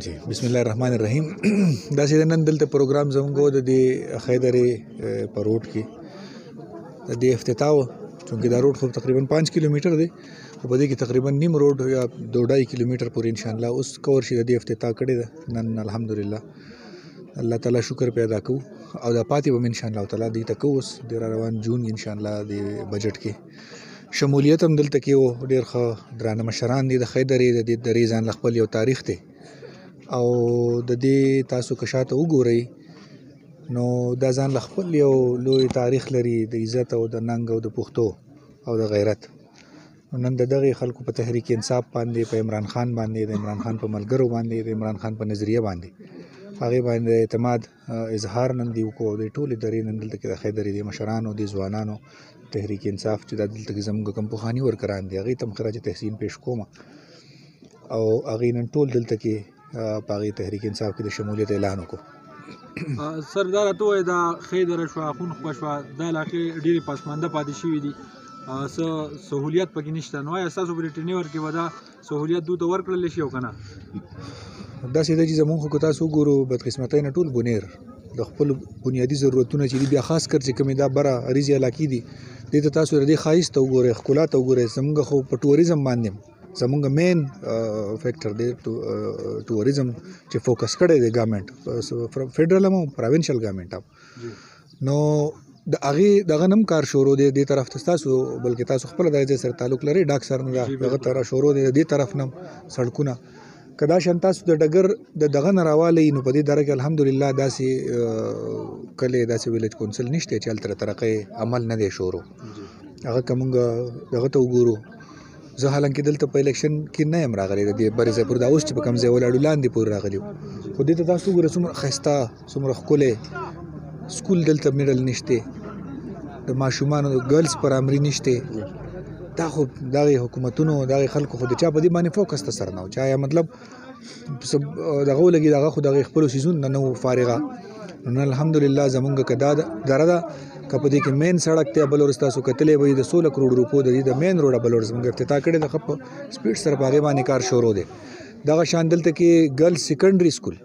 جی بسم الله الرحمن الرحیم. دا چې نن دلته پروګرام زموږ د دې خیدرې په روډ کې د دې افتتاح و، چونکې دا روډ خو تقریبا 5 کیلومتر دی او په دې کې تقریبا نیم روډ یا 2.5 کیلومتر پورې ان شاء الله اوس کور شي. د دې افتتاح کړی ده نن الحمدلله. الله تعالی شکر پیدا کوو او دا پاتې به ان شاء الله تعالی دې ته کوو. اوس د روان جون ان شاء الله د بجټ کې شمولیت هم دلته کې و. ډېر ښه درانه مشران دي د خیدرې د دې درې ځان له خپل یو تاریخ دی او د دې تاسو که شاته وګورئ نو دا ځان له خپل یو لوی تاریخ لري د عزت او د ننګ او د پښتو او د غیرت. نن د دغې خلکو په تحریک انصاف باندې، په عمران خان باندې، د عمران خان په ملګرو باندې، د عمران خان په نظریه باندې هغې باندې د اعتماد اظهار نن دی وکړو. د ټولې درې نن دلته کې د خیدرې د مشرانو د ځوانانو تحریک انصاف چې دا دلته کې زموږ کوم پخواني ورکران دي هغې ته هم خراج تحسین پیش کوم او هغې نن ټول دلته کې په هغې تحریک انصاف کې د شمولیت اعلان وکړو. سر دا راته ووایه دا خیدره شوه، خونخوه شوه، دا علاقې ډېرې پسمانده پاتې شوي دي، څه سهولیت پکې نشته. نو آیا ستاسو په دې ټینیور کې به دا سهولیت دوی ته ورکړلی شي او که نه؟ داسې ده چې زموږ خو که تاسو وګورو بدقسمتۍ نه ټول بونیر د خپلو بنیادي ضرورتونه چې دي، بیا خاص کر چې کومې دا بره عریضې علاقې دي دې ته تاسو د دې ښایست ته وګورئ، ښکلا ته وګورئ. زموږ خو په ټوریزم باندې زمونږ مین فیکټر دی ټوریزم چې فوکس کړی دی ګورنمنټ فیډرل هم پراوینشل ګورنمنټ هم. نو د هغې دغه نه هم کار شروع دی دې طرف ته ستاسو، بلکې تاسو خپله د ځای سره تعلق لرئ ډاک سر نه دغه طرف شروع دی دې طرف نه سړکونه که دا شان تاسو د ډګر د دغه نه راوالی نو په دې دره کې الحمدلله داسې کلی داسې ویلیج کونسل نشته چې هلته طرقې عمل نه دی شروع. هغه که مونږ دغه ته وګورو، زه حالانکې دلته په الیکشن کې نه یم راغلی د دې برې ځای پورې دا اوس چې په کوم ځای ولاړو لاندې پورې راغلی وو، خو دې ته تاسو وګورئ څومره ښایسته څومره ښکلی سکول دلته میډل نشته، د ماشومانو ګرلز پرایمري نشته. دا خو دغې حکومتونو دغې خلکو خو د چا په دې باندې فوکس ته سر نه و، چا یا مطلب دغه ولګي دغه خو دغې خپلو څیزونو نه و فارغه. نو الحمدلله زمونږ که دا دره ده که په دې کې مین سړک دی بل ورځ تاسو کتلی به د 16 کروڑ روپو د دې د مین روډه بل ورځ موږ افتتاح کړی د ښه په سپیډ سره په هغې باندې کار شروع دی. دغه شان دلته کې ګرلز سیکنډري سکول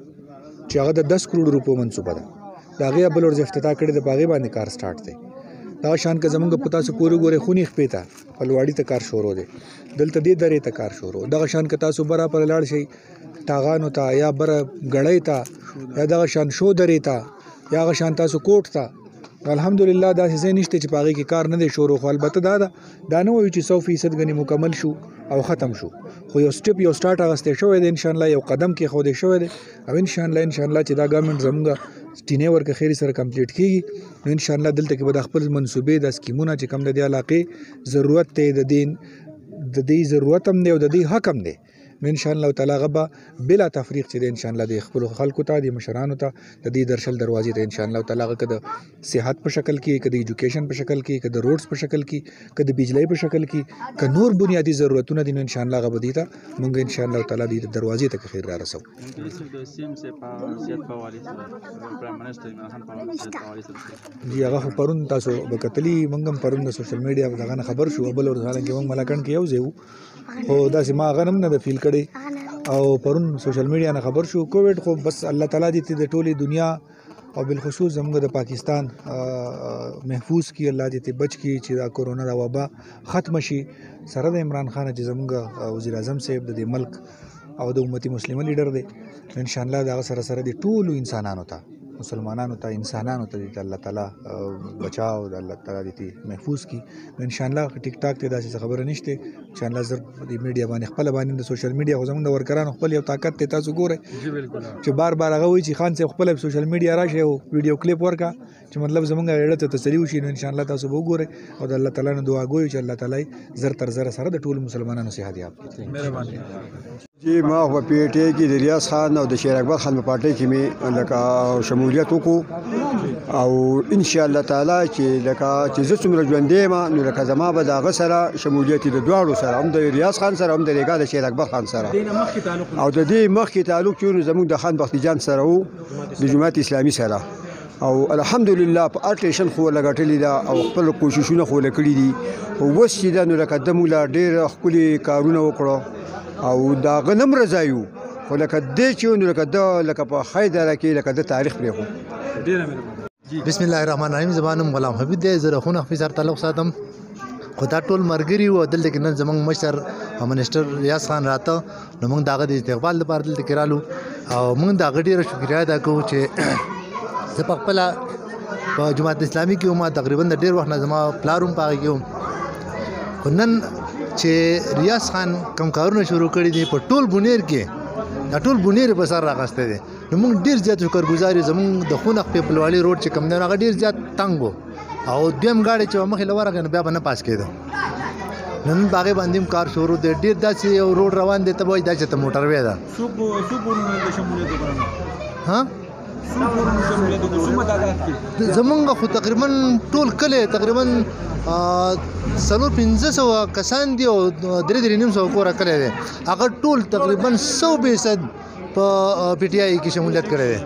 چې هغه د 10 کروڑ روپو منصوبه ده د هغې بل ورځ افتتاح کړی د په هغې باندې کار سټارټ دی. دغه شان که زمونږ په تاسو پورې ګورئ خونې خپې ته پلواړي ته کار شروع دی، دلته دې درې ته کار شروع. دغه شان که تاسو بره پر لاړ شئ ټاغانو ته یا بره ګړۍ ته یا دغه شان شو درې ته یا هغه شان تاسو کوټ ته الحمدلله داسې ځای نشته چې په هغې کې کار نه دی شروع. خو البته دا ده دا نه وایو چې 100% ګنې مکمل شو او ختم شو، خو یو سټپ یو سټارټ اخیستی شوی دی انشاءالله، یو قدم کېښودی شوی دی او انشاءالله چې دا ګورنمنټ زموږ ټینیور که خیري سره کمپلیټ کېږي نو انشاءالله دلته کې به د خپل منصوبې د سکیمونه چې کوم د دې علاقې ضرورت دی د دې ضرورت هم دی او د دې حق هم دی نو انشاءالله تعالی هغه به بلا تفریق چې دی انشاءالله د خپلو خلکو ته د مشرانو ته د دې درشل دروازې ته انشاءالله تعالی هغه که د صحت په شکل کې، که د ایجوکیشن په شکل کې، که د روډز په شکل کې، که د بجلۍ په شکل کې، که نور بنیادي ضرورتونه دي نو انشاءالله هغه به دې ته مونږ انشاءالله تعالی د دروازې ته خیر را رسوو. جی هغه خو پرون تاسو به کتلي مونږ هم پرون د سوشل میډیا دغه نه خبر شو بل ورځ حالانکې مونږ ملاکنډ کې یو ځای وو خو داسې ما هغه هم نه ده فیل کړی او پرون سوشل میډیا نه خبر شو. کووډ خو بس الله تعالی دې د ټولې دنیا او بالخصوص زموږ د پاکستان محفوظ کړي، الله دې بچ کړي چې دا کورونا دا وبا ختم شي. سره د عمران خان چې زموږ وزیر اعظم صاحب د دې ملک او د امتي مسلمه لیډر دی انشاءالله د هغه سره سره د ټولو انسانانو ته مسلمانانو ته انسانانو ته دې الله تعالی بچاو د الله تعالی دې محفوظ کړي. انشاءالله ټیک ټاک ته داسې خبره نشته انشاءالله زر د میډیا باندې خپل باندې د سوشل میډیا خو زموږ د ورکرانو خپل یو طاقت دی تاسو ګورئ چې بار هغه وایي چې خان صاحب خپل سوشل میډیا راشي او ویډیو کلیپ ورکړه چې مطلب زموږ اړه ته تسلی وشي نو انشاءالله تاسو به وګورئ او د الله تعالی نه دعا کوو چې الله تعالی زر تر زر سره د ټولو مسلمانانو صحت یاب کړي. مهرباني. جی ما په پیټه کې د ریاض خان او د شیر اکبر خان په پارټي کې مې لکه شمولیت وکړو او ان شاء الله تعالی چې لکه چې زه څومره ژوندی یم نو لکه زما به د هغه سره شمولیت د دواړو سره هم د ریاض خان سره هم د ریګا د شیر اکبر خان سره او د دې مخکې تعلق چې زموږ د خان بختي جان سره وو د جماعت اسلامي سره او الحمدلله په اټیشن خو لګټلې ده او خپل کوششونه خو لکړي دي او وس چې دا نو لکه د مولا ډېر خپل کارونه وکړو او دا غنم رضایو خو لکه دې چې نو لکه دا لکه په خیدره کې لکه د تاریخ پرې خو ډیره مهرباني. بسم الله الرحمن الرحیم. زبانم غلام حبیب دی. زه رخونه خپل سره تعلق ساتم. خو دا ټول مرګري وو دلته کې نن زمونږ مشر منسٹر ریاض خان راته نو موږ دغه د استقبال لپاره دلته کې رالو او موږ دغه ډېره شکریا ادا کوو چې زه په خپله په جماعت اسلامي کې وم تقریبا د ډېر وخت نه زما پلار هم په هغې کې وم خو نن چې ریاض خان کوم کارونه شروع کړي دي په ټول بونیر کې دا ټول بونیر په سر راغستی دی نو موږ ډېر زیات شکرګزار یو. زموږ د خونخ پیپلوالي روډ چې کوم دی هغه ډېر زیات تنګ و او دویم ګاډی چې مخې له ورغی نو بیا به نه پاس کېده. نن په هغې باندې هم کار شروع دی. ډېر داسې یو روډ روان دی ته به وایي دا چې ته موټر وی ده. څو کورونه د شمولیت وکړل؟ ها څو کورونه شمولیت وکړل؟ څومره تعداد کې؟ زمونږ خو تقریبا ټول کلی تقریبا 400-500 کسان دي او 300 کوره کلی دی. هغه ټول تقریبا 100% په پی ټي آی کې شمولیت کړی دی.